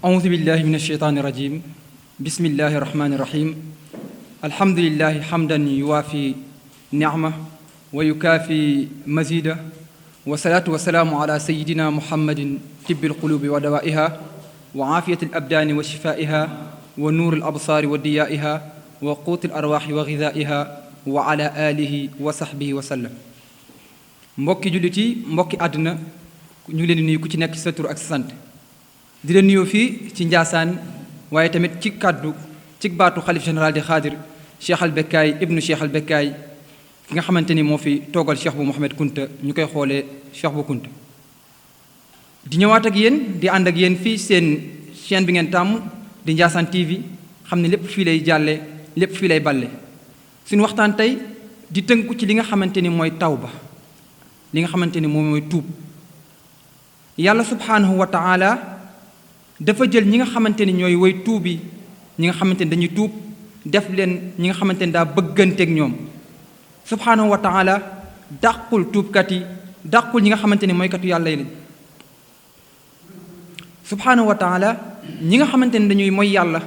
أعوذ بالله من الشيطان الرجيم بسم الله الرحمن الرحيم الحمد لله حمدا يوافي نعمه ويكافي مزيده والصلاة والسلام على سيدنا محمد طب القلوب ودوائها وعافية الأبدان وشفائها ونور الأبصار وضيائها وقوت الأرواح وغذائها وعلى آله وصحبه وسلم mbokki jullit yi mbokki àdduna ñu ngi leen di nuyu ku ci nekk ci sa tur ak sa sant di leen nuyoo fii ci Njaasaan waaye tamit ci kàddu ci baatu xalif général di xaadir Cheikh al Bekkaay ibnu Cheikh al Bekkaay ki nga xamante ni moo fi toogal Cheikh bu Mouhamed Kunta ñu koy xoolee Cheikh bu Kunta di ñëwaat ak yéen di ànd ak yéen fii seen chaîne bi ngeen tàmm di Njaasaan TV xam ne lépp fii lay jàlle lépp fii lay balle suñu waxtaan tey di tënku ci li nga xamante ni mooy tawba li nga xamante ni moom mooy tuub yàlla subhaanahu wa taala dafa jël ñi nga xamante ni ñooy way tuubi ñi nga xamante ni dañuy tuub def leen ñi nga xamante ni daa bëgganteeg ñoom subhaanahu wa taala dàqul tuubkat yi dàqul ñi nga xamante ni mooy katu yàlla yi lañ subhaanahu wa taala ñi nga xamante ni dañuy mooy yàlla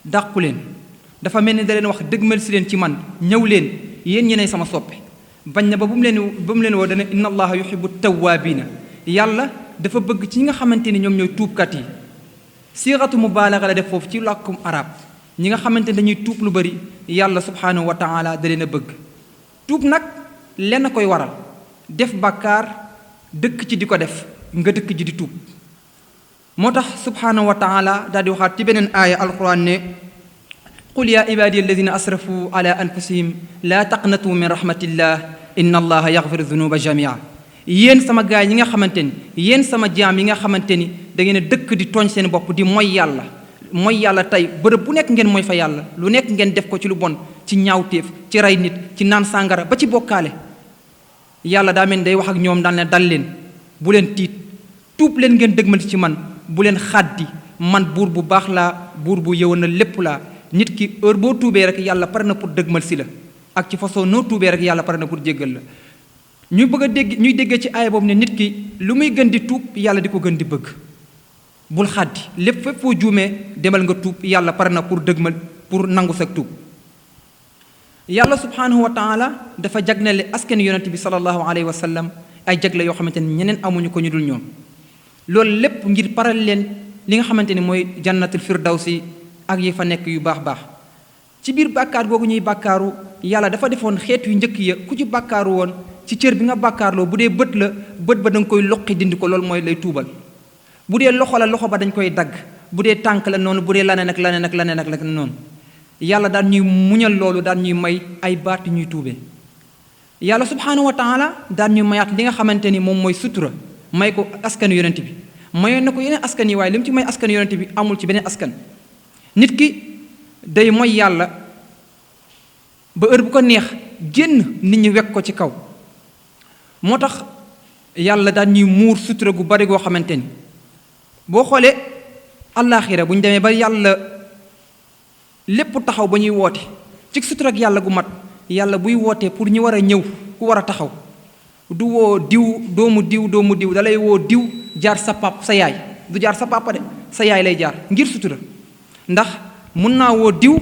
dàqu leen dafa mel ni da leen wax dëgmal si leen ci man ñëw leen yéen ñeneen sama soppe bañ na ba bu mu leen woo dana inna allaha yuhibbu tawaabiina yàlla dafa bëgg ci ñi nga xamante ni ñoom ñooy tuubkat yi siixatu mubaalaga la def foofu ci làkkum arab ñi nga xamante ni dañuy tuub lu bari yàlla subhaanahu wa taala da leen a bëgg tuub nag lenn koy waral def bàkkaar dëkk ci di ko def nga dëkk ji di tuub moo tax subhaanahu wa taala daal di waxaat ci beneen aaya alquran ne qul yaa ibaadiya alladina asrafu ala anfusihim laa taqnatu min rahmatillah inna allaha yaxfiru dunuba jamia yéen sama gaay yi nga xamante ni yéen sama jaam yi nga xamante ni da ngeen a dëkk di tooñ seen bopp di mooy yàlla tey bërëb bu nekk ngeen mooy fa yàlla lu nekk ngeen def ko ci lu bon ci ñaawteef ci rey nit ci naan sàngara ba ci bokkaale yàlla daa mel ni day wax ak ñoom daan leen dal leen bu leen tiit tuub leen ngeen dëgmal ci man bu leen xaddi man buur bu baax laa buur bu yëwan na lépp laa nit ki heure boo tuubee rek yàlla pare na pour dëgmal si la ak ci façon noo tuubee rek yàlla pare na pour jéggal la ñu bëgg a dégg ñuy déggee ci aaya boobu ne nit ki lu muy gën di tuub yàlla di ko gën di bëgg bul xaddi lépp fépp foo juumee demal nga tuub yàlla pare na pour dëgmal pour nangu sa tuub yàlla subhaanahu wa taala dafa jagleel askan yonent bi sallallahu alayhi wa sallam ay jagle yoo xamante ni ñeneen amuñu ko ñu dul ñoom loolu lépp ngir paral leen li nga xamante ni mooy jannatul firdawsi ak yi fa nekk yu baax ci biir bàkkaar googu ñuy bàkkaaru yàlla dafa defoon xeet yu njëkk ya ku ci bàkkaaru woon ci cër bi nga bàkkaarloo bu dee bët la bët ba da nga koy loqi dindi ko loolu mooy lay tuubal bu dee loxo la loxo ba dañ koy dagg bu dee tànk la noonu bu dee laneen ak laneen ak laneen ak noonu yàlla daan ñuy muñal loolu daan ñuy may ay baat ñuy tuubee yàlla subhaanahu wa taala daan ñuy mayaat li nga xamante ni moom mooy sutura may ko askanu yonent bi mayoon na ko yeneen askan yi waaye li mu ci may askanu yonent bi amul ci beneen askan nit ki day mooy yàlla ba heure bu ko neex génn nit ñi wekk ko ci kaw moo tax yàlla daan ñuy muur sutura gu bari goo xamante ni boo xoolee àllaaxira bu ñu demee ba yàlla lépp taxaw ba ñuy woote ci sutura ak yàlla gu mat yàlla buy wootee pour ñu war a ñëw ku war a taxaw du woo diw doomu diw dalay woo diw jaar sa pap sa yaay du jaar sa papa de sa yaay lay jaar ngir sutura ndax mun naa woo diw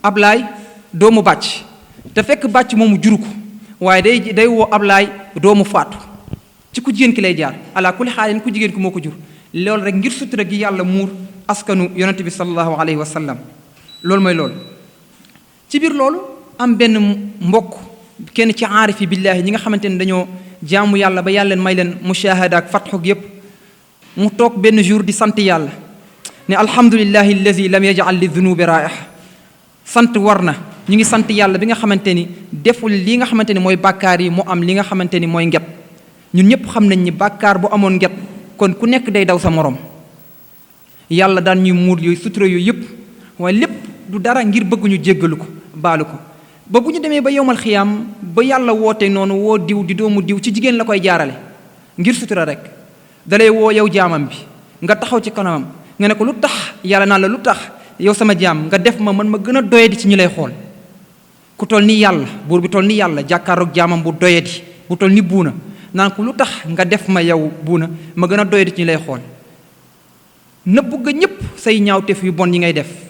ablaay doomu bàcc te fekk bàcc moomu juru ko waaye day woo ablaay doomu faatu ci ku jigéen ki lay jaar ala kulli xaalin ku jigéen ki moo ko jur loolu rek ngir sutura gi yàlla muur askanu yonent bi sallallahu alayhi wa sallam loolu mooy loolu ci biir loolu am benn mbokk kenn ci aarifi billaahi ñi nga xamante ne dañoo jaamu yàlla ba yàlla leen may leen mushahada ak fatxu yépp mu toog benn jour di sant yàlla ne alhamdulillahi allazi lam yajal li dunubi raih sant war na ñu ngi sant yàlla bi nga xamante ni deful li nga xamante ni mooy bàkkaar yi mu am li nga xamante ni mooy nget ñun ñëpp xam nañ ni bàkkaar bu amoon nget kon ku nekk day daw sa morom yàlla daan ñuy muur yooyu sutura yooyu yëpp waaye lépp du dara ngir bëgg ñu jéggalu ko baalu ko ba bu ñu demee ba yowmal xiyaam ba yàlla woote noonu woo diw di doomu diw ci jigéen la koy jaarale ngir sutura rek dalay woo yow jaamam bi nga taxaw ci kanamam nga ne ko lu tax yàlla naan la lu tax yow sama jaam nga def ma man ma gën a doyadi ci ñi lay xool ku toll ni yàlla buur bi toll ni yàlla jàkkaaroog jaamam bu doyadi bu toll ni buuna naan ko lu tax nga def ma yow buuna ma gën a doyadi ci ñi lay xool nëbbu nga ñëpp say ñaawteef yu bon yi ngay def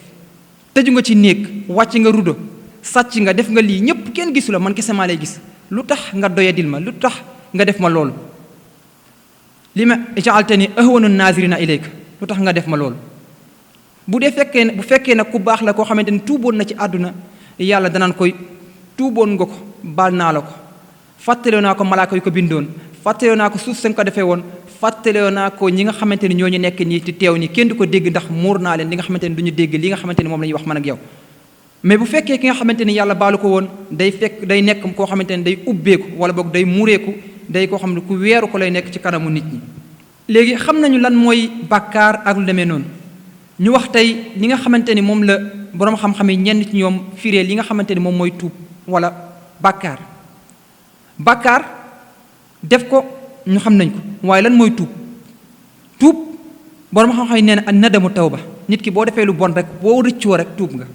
tëju nga ci néeg wàcc nga rudo sàcc nga def nga lii ñëpp kenn gisu la man kese maa lay gis lu tax nga doyadil ma lu tax nga def ma loolu li ma jaaltani ahwanu naazirina ilayka lu tax nga def ma loolu bu fekkee nag ku baax la koo xamante ni tuuboon na ci àdduna yàlla danaan koy tuuboon nga ko baal naa la ko fàttaloo naa ko malaaka yu ko bindoon fàttaloo naa ko suuf sa nga ko defee woon fàttaloo naa ko ñi nga xamante ni ñooñu nekk nii ci teew nii kenn du ko dégg ndax muur naa leen li nga xamante ni du ñu dégg li nga xamante ni moom la ñuy wax man ak yow mais bu fekkee ki nga xamante ni yàlla baalu ko woon day nekk koo xamante ni day ubbeeku wala boog day muureeku day koo xam ne ku weeru ko lay nekk ci kanamu nit ñi léegi xam nañu lan mooy bàkkaar ak lu demee noonu ñu wax tey li nga xamante ni moom la boroom xam-xam yi ñenn ci ñoom firee li nga xamante ni moom mooy tuub wala bàkkaar def ko ñu xam nañ ko waaye lan mooy tuub boroom xam-xam yi nee na an nadamu tawba nit ki boo defee lu bon rek boo rëccoo rek tuub nga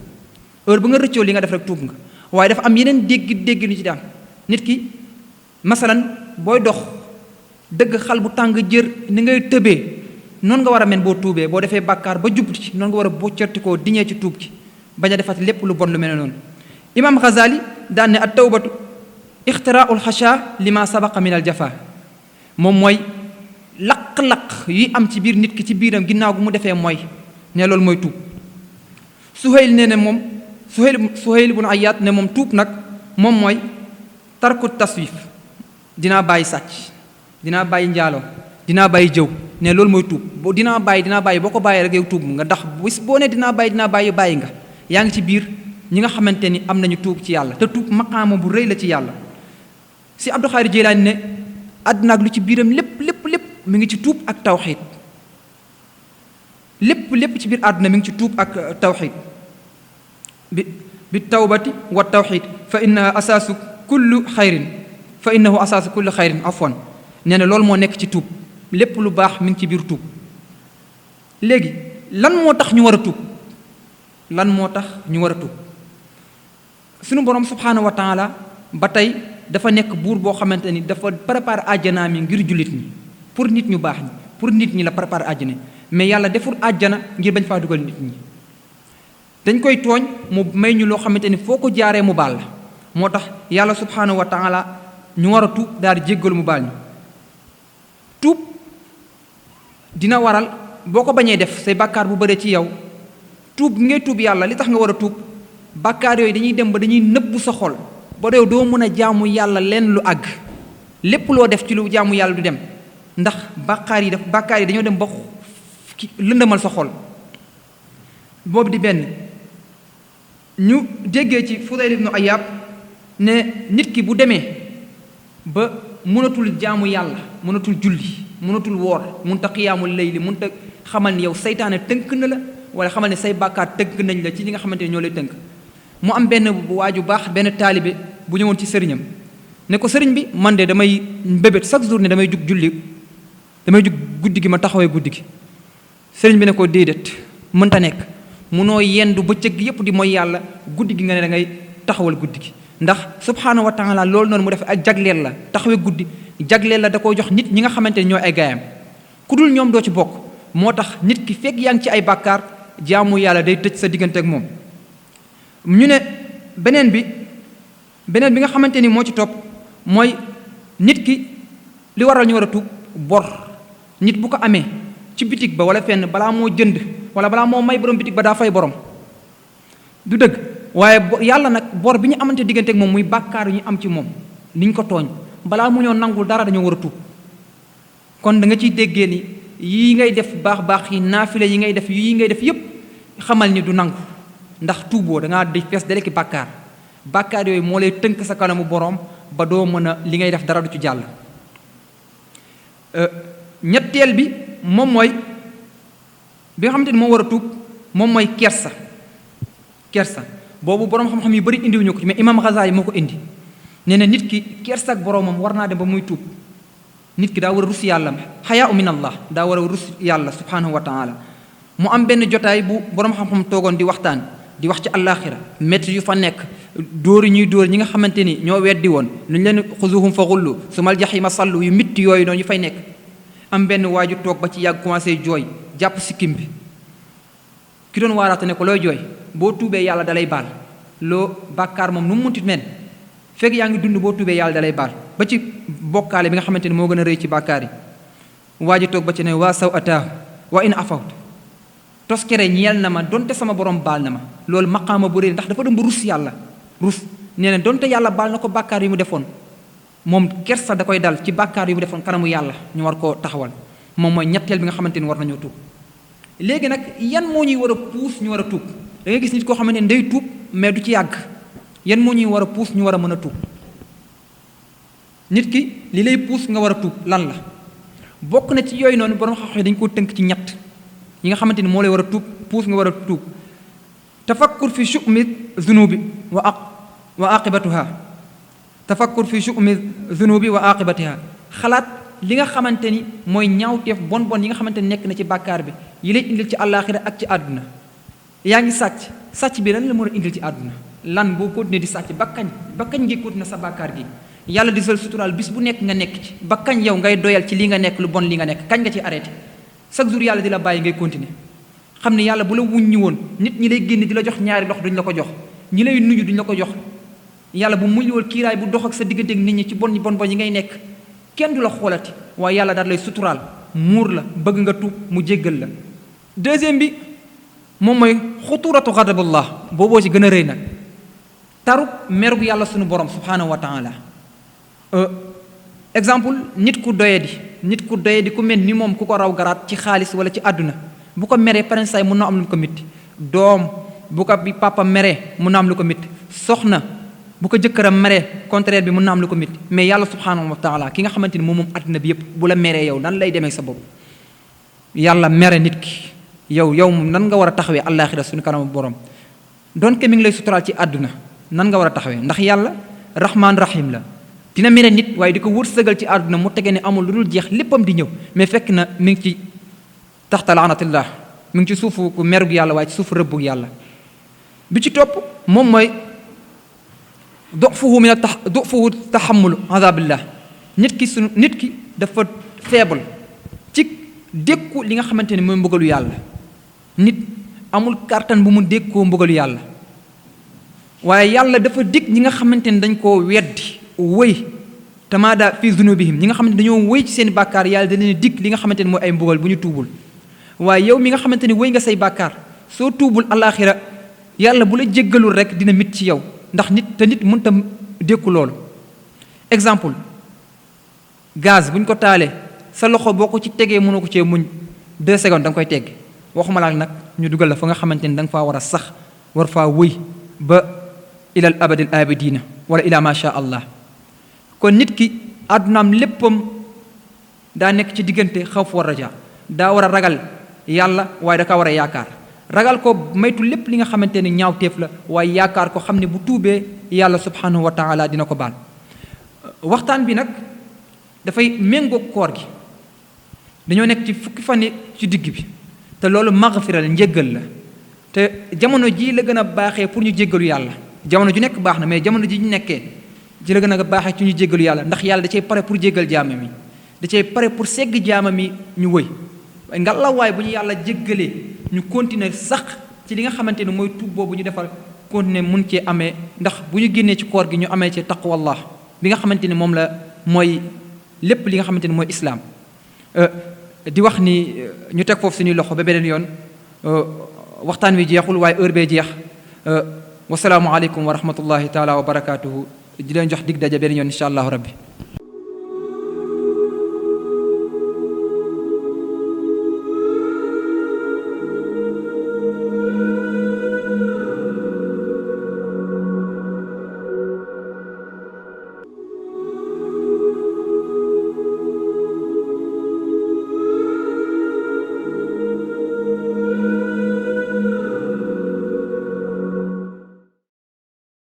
heure bu nga rëccoo li nga def rek tuub nga waaye dafa am yeneen dégg ñu ci daan nit ki masalan booy dox dëgg xal bu tàng jër ni ngay tëbee noonu nga war a mel boo tuubee boo defee bàkkaar ba jublu ci noonu nga war a boccartikoo diñee ci tuub ci bañ a defati lépp lu bon lu mel noonu imaam Ghazali daan ne at tawbatu ixtiraul xasha lima sabaqa min al jafa moom mooy laq-laq yi am ci biir nit ki ci biiram ginnaaw gu mu defee mooy ne loolu mooy tuub Suhayl nee ne moom Suhayl ibn Ayyaat ne moom tuub nag moom mooy tarku taswif dinaa bàyyi sàcc dinaa bàyyi njaaloo dinaa bàyyi jëw ne loolu mooy tuub boo dinaa bàyyi boo ko bàyyee rek yow tuub nga ndax bis boo ne dinaa bàyyi bàyyi nga yaa ngi ci biir ñi nga xamante ni am nañu tuub ci yàlla te tuub maqaama bu rëy la ci yàlla si Abdul Xaadir Jilaani ne àdduna ak lu ci biiram lépp mi ngi ci tuub ak tawxiid lépp ci biir àdduna mi ngi ci tuub ak tawxiid bi tawbati wa tawxiid fa innahu asaasu kulli xayrin afwan nee na loolu moo nekk ci tuub lépp lu baax mi ngi ci biir tuub léegi lan moo tax ñu war a tuub sunu borom subhaanahu wa taala ba tey dafa nekk buur boo xamante ni dafa préparé àjjanaa mi ngir jullit ñi pour nit ñu baax ñi pour nit ñi la préparé àjjana mais yàlla deful àjjana ngir bañ faa dugal nit ñi dañ koy tooñ mu may ñu loo xamante ni foo ko jaaree mu baal la moo tax yàlla subhaanahu wa taala ñu war a tuub daal di jéggalu mu baal ñu tuub dina waral boo ko bañee def say bàkkaar bu bëree ci yow tuub bi ngay tuub yàlla li tax nga war a tuub bàkkaar yooyu dañuy dem ba dañuy nëbbu sa xol ba réew doo mën a jaamu yàlla leen lu àgg lépp loo def ci lu jaamu yàlla du dem ndax bàkkaar yi dañoo dem ba lëndëmal sa xol boobu di benn ñu déggee ci Fudayl ibnu Ayyaab ne nit ki bu demee ba mënatul jaamu yàlla mënatul julli mënatul woor mënta qiyaamul layli mënta xamal ni yow seytaane tënk na la wala xamal ne say bàkkaar tënk nañ la ci li nga xamante ne ñoo lay tënk mu am benn waaju baax benn taalibe bu ñëwoon ci sëriñam ne ko sëriñ bi man de damay mbébét chaque jour ne damay jug guddi gi ma taxawee guddi gi sëriñ bi ne ko déedéet mënta nekk munoo yendu bëccëg gi yépp di mooy yàlla guddi gi nga ne da ngay taxawal guddi gi ndax subhaanahu wa taala loolu noonu mu def ak jagleel la taxawee guddi jagleel la da koo jox nit ñi nga xamante ne ñooy ay gaayam ku dul ñoom doo ci bokk moo tax nit ki fekk yaa ngi ci ay bàkkaar jaamu yàlla day tëj sa diggante ak moom ñu ne beneen bi nga xamante ni moo ci topp mooy nit ki li waral ñu war a tuub bor nit bu ko amee ci bitig ba wala fenn balaa moo jënd wala balaa moo may borom bitig ba daa fay borom du dëgg waaye yàlla nag bor bi ñu amante diggante ak moom muy bàkkaar yu ñu am ci moom niñ ko tooñ balaa mu ñoo nangul dara dañoo war a tuub kon da nga ciy déggee ni yii ngay def baax yi naafile yi ngay def yépp xamal ni du nangu ndax tuuboo da ngaa di fees daleki bàkkaar yooyu moo lay tënk sa kanamu boroom ba doo mën a li ngay def dara du ci jàll ñetteel bi moom mooy bi nga xamante ni moo war a tuub moom mooy kersa boobu boroom xam-xam yu bari indiwuñu ko ci mais imam Ghazali moo ko indi nee na nit ki kersa ak boroomam war naa dem ba muy tuub nit ki daa war a rus yàlla xayaa min allah daa war a rus yàlla subhanahu wa taala mu am benn jotaay bu boroom xam-xam toogoon di waxtaan di wax ci àllaaxira métti yu fa nekk dóor yi ñuy dóor ñi nga xamante ni ñoo weddi woon lu ñu leen xuzuhum fa xullu sumal jaxima sallu yu mitti yooyu noonu yu fay nekk am benn waaju toog ba ci yàgg commencé jooy jàpp sikkim bi ki doon waaraate ne ko looy jooy boo tuubee yàlla dalay baal loo bàkkaar moom nu mu munti mel fekk yaa ngi dund boo tuubee yàlla dalay baal ba ci bokkaale bi nga xamante ne moo gën a rëy ci bàkkaar yi waa ji toog ba ci ne waa saw ataahu wa in afawtu toskere ñeel na ma donte sama borom baal na ma loolu maqaama bu rëy ndax dafa dem ba rus yàlla rus nee na donte yàlla baal na ko bàkkaar yi mu defoon moom kersa da koy dal ci bàkkaar yi mu defoon kanamu yàlla ñu war koo taxawal moom mooy ñetteel bi nga xamante ni war nañoo tuub léegi nag yan moo ñuy war a puus ñu war a tuub da ngay gis nit koo xamante ne day tuub mais du ci yàgg yan moo ñuy war a puus ñu war a mën a tuub nit ki li lay puus nga war a tuub lan la bokk na ci yooyu noonu borom xam-xam dañ koo tënk ci ñett yi nga xamante ni moo lay war a tuub puus nga war a tuub tafakkur fi shu'mi zunubi wa aqibatuha tafakkur fi shu'mi zunubi wa aqibatiha xalaat li nga xamante ni mooy ñaawteef bon bon yi nga xamante ni nekk na ci bàkkaar bi yi lay indil ci àllaaxira ak ci àdduna yaa ngi sàcc bi lan la mën a indil ci àdduna lan boo continuer di sàcc ba kañ ngay continuer sa bàkkaar gi yàlla di sal suturaal bis bu nekk nga nekk ci ba kañ yow ngay doyal ci li nga nekk lu bon li nga nekk kañ nga ci arrêté chaque jour yàlla di la bàyyi ngay continuer xam ne yàlla bu la wuññi woon nit ñi lay génn di la jox ñaari lox duñ la ko jox ñi lay nuyu duñ la ko jox yàlla bu muññiwul kiiraay bu dox ak sa diggante ak nit ñi ci bon yi ngay nekk kenn du la xoolati waaye yàlla daal lay suturaal muur la bëgg nga tuub mu jéggal la deuxième bi moom mooy xuturatu xadaballah booboo ci gën a rëy nag tarub merug yàlla sunu borom subhanahu wa taala exemple nit ku doyadi ku mel ni moom ku ko raw garaat ci xaalis wala ci àdduna bu ko meree parensaay mun na am lu ko mitti doom bu ko bi papa meree mun na am lu ko mitti soxna bu ko jëkkëram meree contraire bi mun na am lu ko mitti mais yàlla subhanahu wa taala ki nga xamante ni moom àdduna bi yépp bu la meree yow nan lay demee sa bopp yàlla mere nit ki yow nan nga war a taxawee àllaaxira suñu kanam borom donte mi ngi lay suturaal ci àdduna nan nga war a taxawee ndax yàlla rahmaan rahim la dina mere nit waaye di ko wërsëgal ci àdduna mu tege ne amul lu dul jeex léppam di ñëw mais fekk na mi ngi ci taxta laanatillah mi ngi ci suufu merug yàlla waaye ci suufu rëbbug yàlla bi ci topp moom mooy dufuhu taxamulu azabillah nit ki dafa faible ci dékku li nga xamante ne mooy mbugalu yàlla nit amul kàttan bu mu dékkoo mbugalu yàlla waaye yàlla dafa dig ñi nga xamante ne dañ koo weddi wëy tamaada fi zunubihim ñi nga xamante ne dañoo wëy ci seen bàkkaar yàlla da leen dig li nga xamante ne mooy ay mbugal bu ñu tuubul waaye yow mi nga xamante ne wëy nga say bàkkaar soo tuubul alaaxira yàlla bu la jéggalul rek dina mit ci yow ndax nit mënta dékku loolu exemple gaz bu ñu ko taalee sa loxo boo ko ci tegee mënoo ko cee muñ 2 secondes da nga koy tegg waxuma laak nag ñu dugal la fa nga xamante ni da nga faa war a sax war faa wëy ba ilal abadil abidina wala ila ma sha allah kon nit ki àddunaam léppam daa nekk ci diggante xawf wa raja daa war a ragal yàlla waaye da kaa war a yaakaar ragal ko maytu lépp li nga xamante ni ñaawteef la waaye yaakaar ko xam ne bu tuubee yàlla subhanahu wa taala dina ko baal waxtaan bi nag dafay méngoo koor gi dañoo nekk ci fukki fan ci digg bi te loolu maghfira la njéggal la te jamono ji la gën a baaxee pour ñu jéggalu yàlla jamono ju nekk baax na mais jamono ji ñu nekkee ji la gën a baaxee ci ñu jéggalu yàlla ndax yàlla da cay pare pour jéggal jaamam yi da cay pare pour segg jaamam yi ñu wëy ngallaawaay bu ñu yàlla jéggalee ñu continuer sax ci li nga xamante ne mooy tuub boobu ñu defal continuer mun cee amee ndax bu ñu génnee ci koor gi ñu amee ci taqwallah bi nga xamante ni moom la mooy lépp li nga xamante ni mooy islaam di wax ni ñu teg foofu suñuy loxo ba beneen yoon waxtaan wi jeexul waaye heure bee jeex wasalaamu aleykum wa rahmatullahi taala wa barakaatuhu di leen jox dig daje beneen yoon incha allahu rabbi